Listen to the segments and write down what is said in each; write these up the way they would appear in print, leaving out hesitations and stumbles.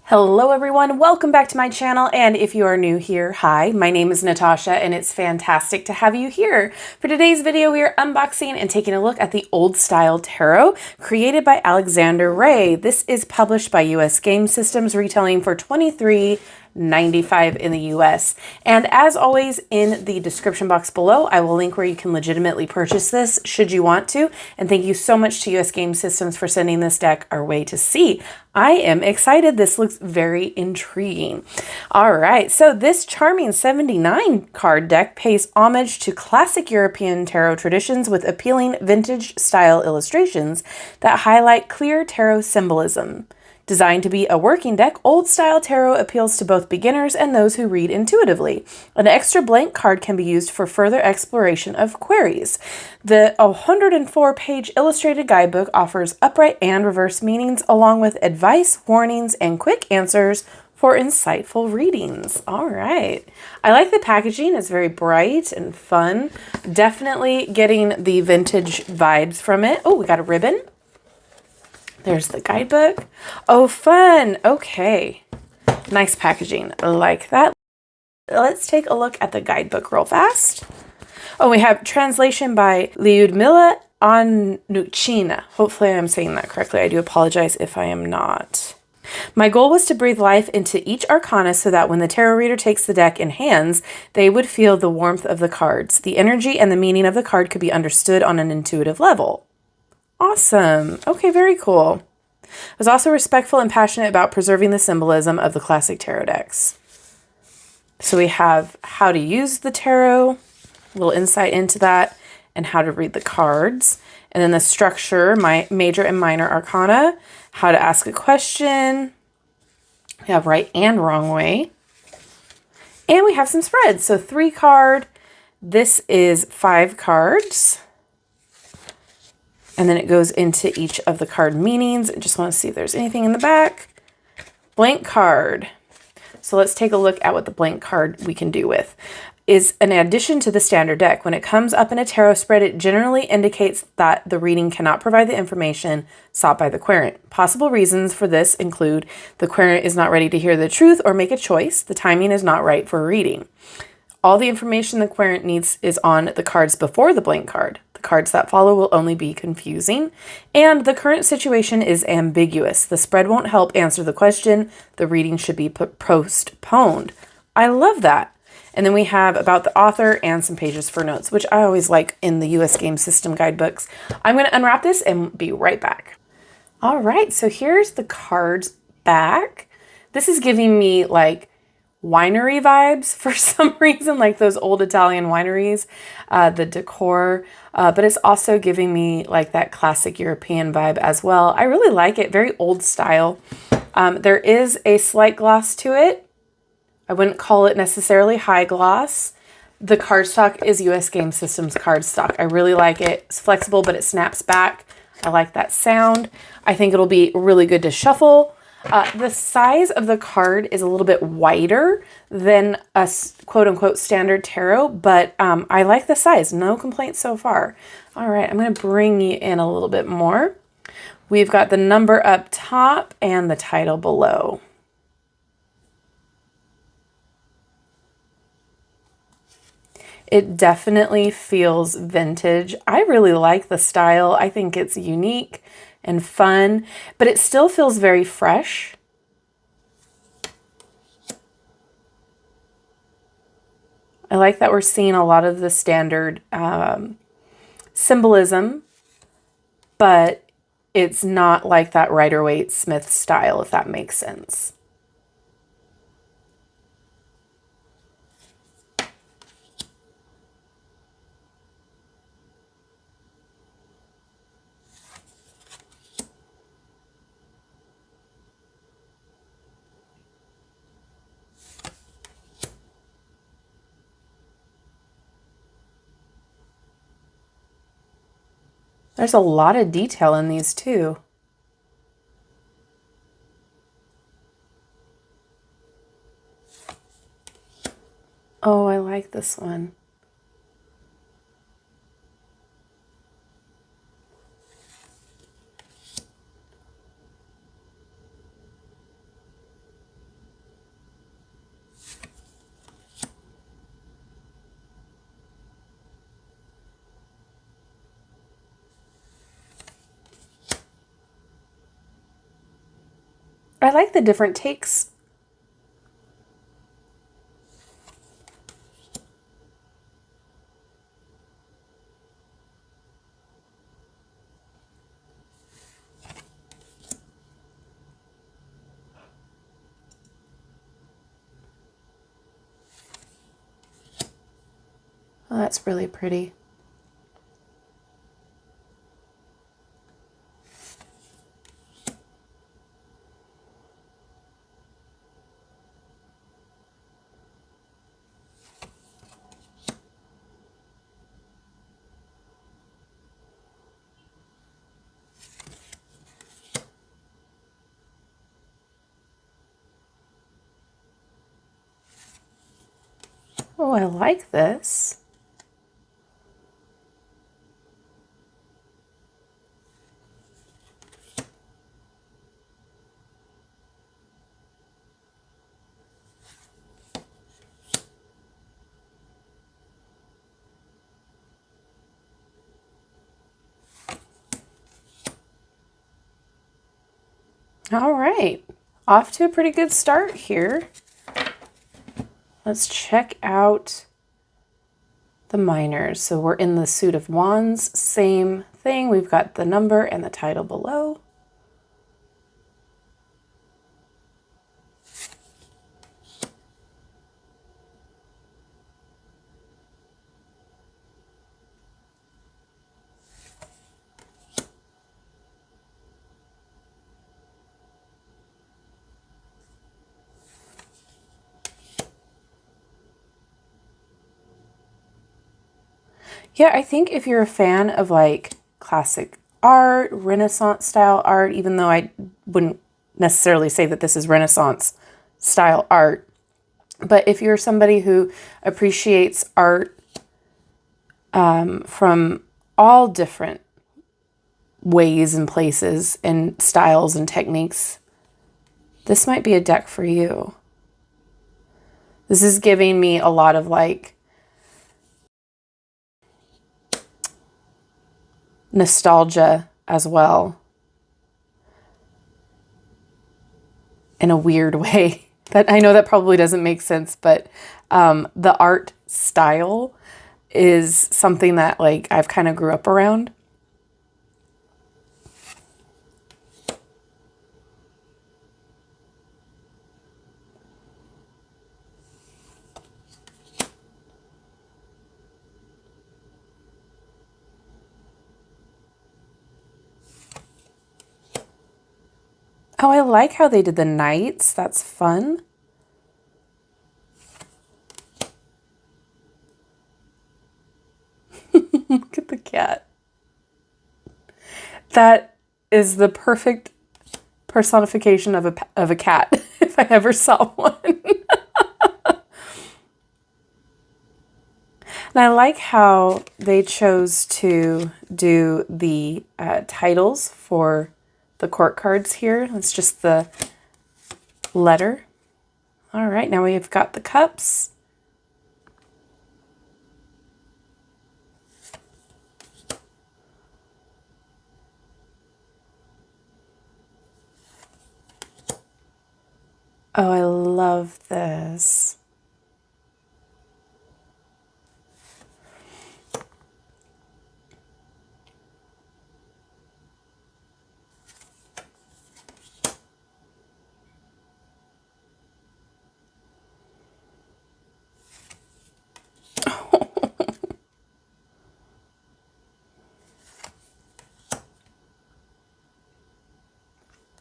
Hello everyone, welcome back to my channel, and if you are new here, hi, my name is Natasha and it's fantastic to have you here. For today's video, we are unboxing and taking a look at the Old Style Tarot created by Alexander Ray. This is published by US Game Systems, retailing for $23.95 in the US. And as always, in the description box below, I will link where you can legitimately purchase this should you want to. And thank you so much to US Game Systems for sending this deck our way to see. I am excited. This looks very intriguing. All right, so this charming 79 card deck pays homage to classic European tarot traditions with appealing vintage style illustrations that highlight clear tarot symbolism. Designed to be a working deck, Old Style Tarot appeals to both beginners and those who read intuitively. An extra blank card can be used for further exploration of queries. The 104-page illustrated guidebook offers upright and reverse meanings, along with advice, warnings, and quick answers for insightful readings. All right. I like the packaging. It's very bright and fun. Definitely getting the vintage vibes from it. Oh, we got a ribbon. There's the guidebook. Oh, fun. Okay. Nice packaging. I like that. Let's take a look at the guidebook real fast. Oh, we have translation by Lyudmila Onuchina. Hopefully I'm saying that correctly. I do apologize if I am not. My goal was to breathe life into each arcana so that when the tarot reader takes the deck in hands, they would feel the warmth of the cards. The energy and the meaning of the card could be understood on an intuitive level. Awesome. Okay, very cool. I was also respectful and passionate about preserving the symbolism of the classic tarot decks. So we have how to use the tarot, a little insight into that, and how to read the cards. And then the structure, my major and minor arcana, how to ask a question. We have right and wrong way. And we have some spreads. So 3 card. This is 5 cards. And then it goes into each of the card meanings. I just want to see if there's anything in the back. Blank card. So let's take a look at what the blank card we can do with. Is an addition to the standard deck. When it comes up in a tarot spread, it generally indicates that the reading cannot provide the information sought by the querent. Possible reasons for this include the querent is not ready to hear the truth or make a choice. The timing is not right for a reading. All the information the querent needs is on the cards before the blank card. The cards that follow will only be confusing. And the current situation is ambiguous. The spread won't help answer the question. The reading should be postponed. I love that. And then we have about the author and some pages for notes, which I always like in the US Game System guidebooks. I'm going to unwrap this and be right back. All right, so here's the cards back. This is giving me like winery vibes for some reason, like those old Italian wineries, the decor, but it's also giving me like that classic European vibe as well. I really like it, very old style. There is a slight gloss to it. I wouldn't call it necessarily high gloss. The cardstock is US Game Systems cardstock. I really like it. It's flexible, but it snaps back. I like that sound. I think it'll be really good to shuffle. The size of the card is a little bit wider than a quote-unquote standard tarot, but I like the size. No complaints so far. All right, I'm going to bring you in a little bit more. We've got the number up top and the title below. It definitely feels vintage. I really like the style. I think it's unique and fun, but it still feels very fresh. I like that we're seeing a lot of the standard symbolism, but it's not like that Rider-Waite-Smith style, if that makes sense. There's a lot of detail in these too. Oh, I like this one. I like the different takes. Oh, that's really pretty. Oh, I like this. All right, off to a pretty good start here. Let's check out the minors. So we're in the suit of wands, same thing. We've got the number and the title below. Yeah, I think if you're a fan of like classic art, Renaissance style art, even though I wouldn't necessarily say that this is Renaissance style art, but if you're somebody who appreciates art from all different ways and places and styles and techniques, this might be a deck for you. This is giving me a lot of like nostalgia as well, in a weird way. That I know that probably doesn't make sense, but the art style is something that like I've kind of grew up around. Oh, I like how they did the knights. That's fun. Look at the cat. That is the perfect personification of a cat if I ever saw one. And I like how they chose to do the titles for the court cards here. It's just the letter. All right, now we've got the cups. Oh, I love this.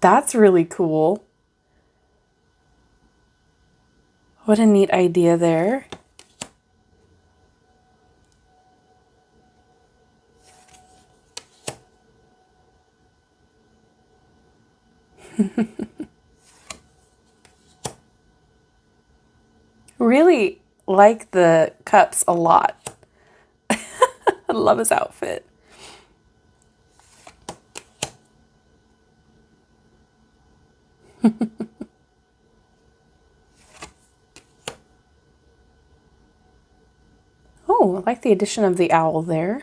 That's really cool. What a neat idea there. Really like the cups a lot. I love his outfit. Oh, I like the addition of the owl there.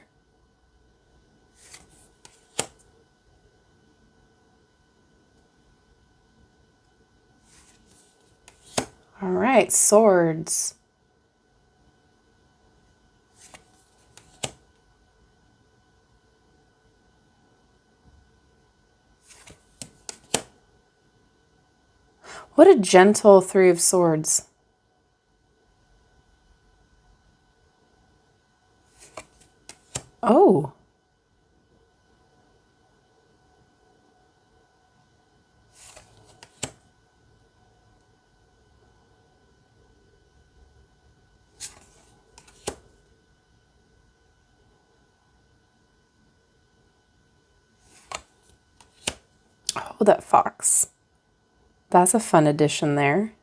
All right, swords. What a gentle Three of Swords. Oh. Oh, that fox. That's a fun addition there.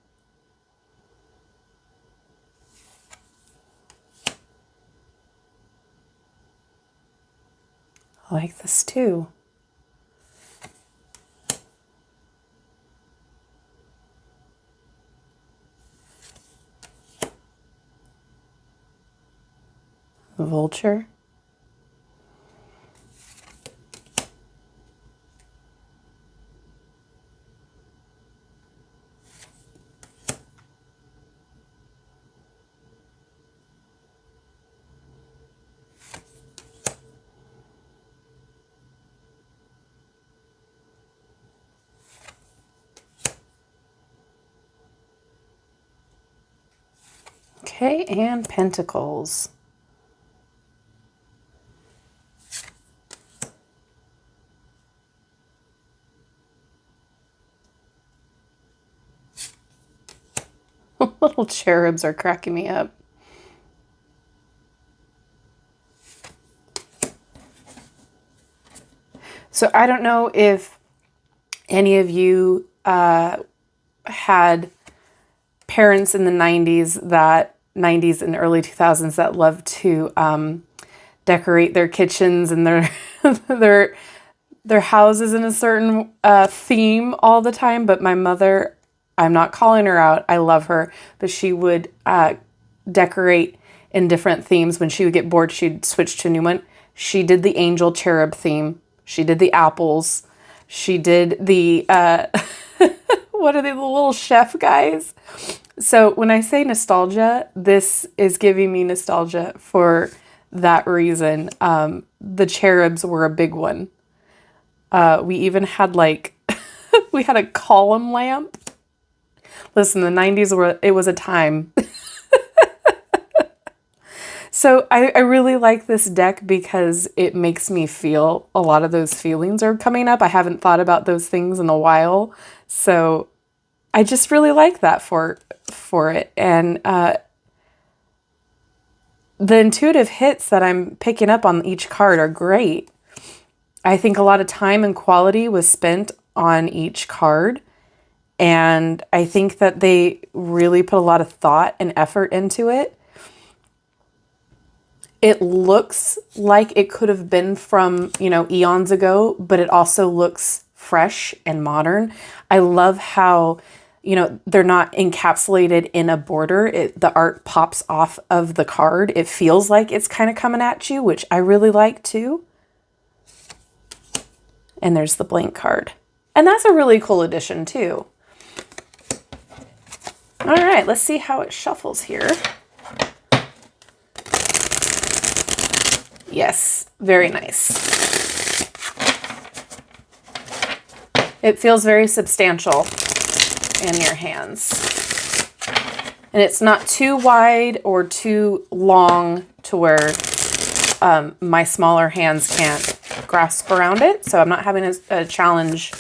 I like this too. Vulture. Okay, and pentacles. Little cherubs are cracking me up. So I don't know if any of you had parents in the 90s and early 2000s that loved to decorate their kitchens and their their houses in a certain theme all the time. But my mother, I'm not calling her out, I love her, but she would decorate in different themes. When she would get bored, she'd switch to a new one. She did the angel cherub theme. She did the apples. She did the, what are they, the little chef guys? So when I say nostalgia, this is giving me nostalgia for that reason. The cherubs were a big one. We even had like, we had a column lamp. Listen, the 90s it was a time. So I really like this deck because it makes me feel a lot of those feelings are coming up. I haven't thought about those things in a while. So I just really like that for it. And the intuitive hits that I'm picking up on each card are great. I think a lot of time and quality was spent on each card. And I think that they really put a lot of thought and effort into it. It looks like it could have been from, eons ago, but it also looks fresh and modern. I love how, they're not encapsulated in a border. The art pops off of the card. It feels like it's kind of coming at you, which I really like too. And there's the blank card. And that's a really cool addition too. All right, let's see how it shuffles here. Yes, very nice. It feels very substantial in your hands. And it's not too wide or too long to where my smaller hands can't grasp around it. So I'm not having a challenge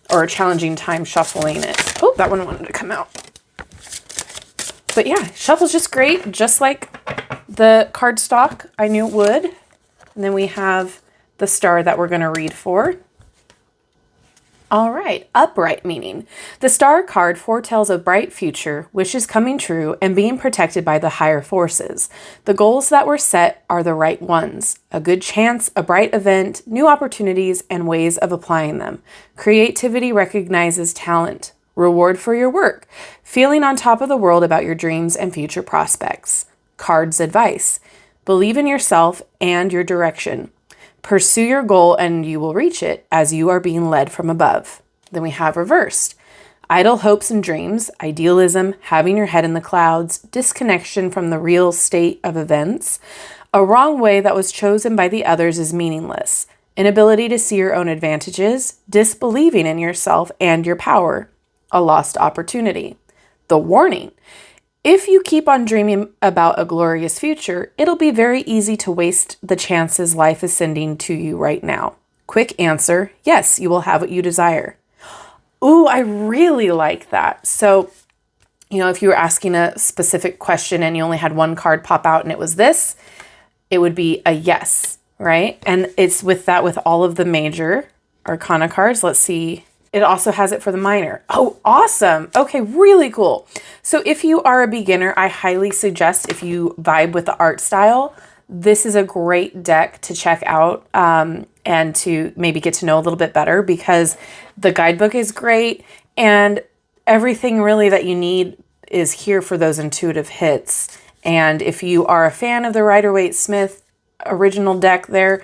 or a challenging time shuffling it. Oh, that one wanted to come out. But yeah, shuffle's just great, just like the cardstock I knew it would. And then we have the star that we're going to read for. All right, upright meaning. The star card foretells a bright future, wishes coming true, and being protected by the higher forces. The goals that were set are the right ones. A good chance, a bright event, new opportunities, and ways of applying them. Creativity recognizes talent. Reward for your work. Feeling on top of the world about your dreams and future prospects. Cards advice. Believe in yourself and your direction. Pursue your goal and you will reach it as you are being led from above. Then we have reversed. Idle hopes and dreams, idealism, having your head in the clouds, disconnection from the real state of events. A wrong way that was chosen by the others is meaningless. Inability to see your own advantages, disbelieving in yourself and your power. A lost opportunity. The warning. If you keep on dreaming about a glorious future, it'll be very easy to waste the chances life is sending to you right now. Quick answer, yes, you will have what you desire. Ooh, I really like that. So, if you were asking a specific question and you only had one card pop out and it was this, it would be a yes, right? And it's with all of the major Arcana cards. Let's see. It also has it for the minor. Oh, awesome. Okay, really cool. So if you are a beginner, I highly suggest, if you vibe with the art style, this is a great deck to check out and to maybe get to know a little bit better, because the guidebook is great and everything really that you need is here for those intuitive hits. And if you are a fan of the Rider-Waite-Smith original deck there,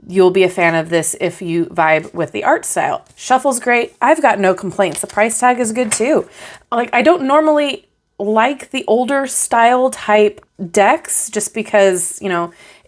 you'll be a fan of this if you vibe with the art style. Shuffle's great. I've got no complaints. The price tag is good too. Like, I don't normally like the older style type decks just because,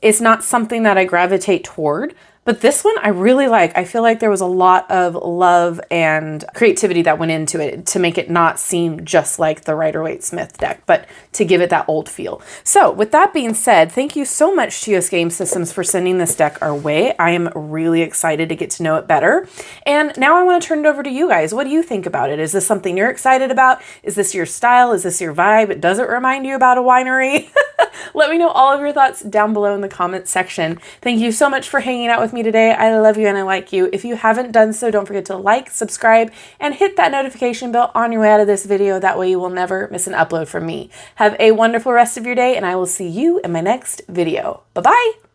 it's not something that I gravitate toward. But this one I really like. I feel like there was a lot of love and creativity that went into it to make it not seem just like the Rider-Waite-Smith deck, but to give it that old feel. So with that being said, thank you so much to US Game Systems for sending this deck our way. I am really excited to get to know it better. And now I want to turn it over to you guys. What do you think about it? Is this something you're excited about? Is this your style? Is this your vibe? Does it remind you about a winery? Let me know all of your thoughts down below in the comments section. Thank you so much for hanging out with me today. I love you and I like you. If you haven't done so, don't forget to like, subscribe, and hit that notification bell on your way out of this video. That way you will never miss an upload from me. Have a wonderful rest of your day, and I will see you in my next video. Bye-bye.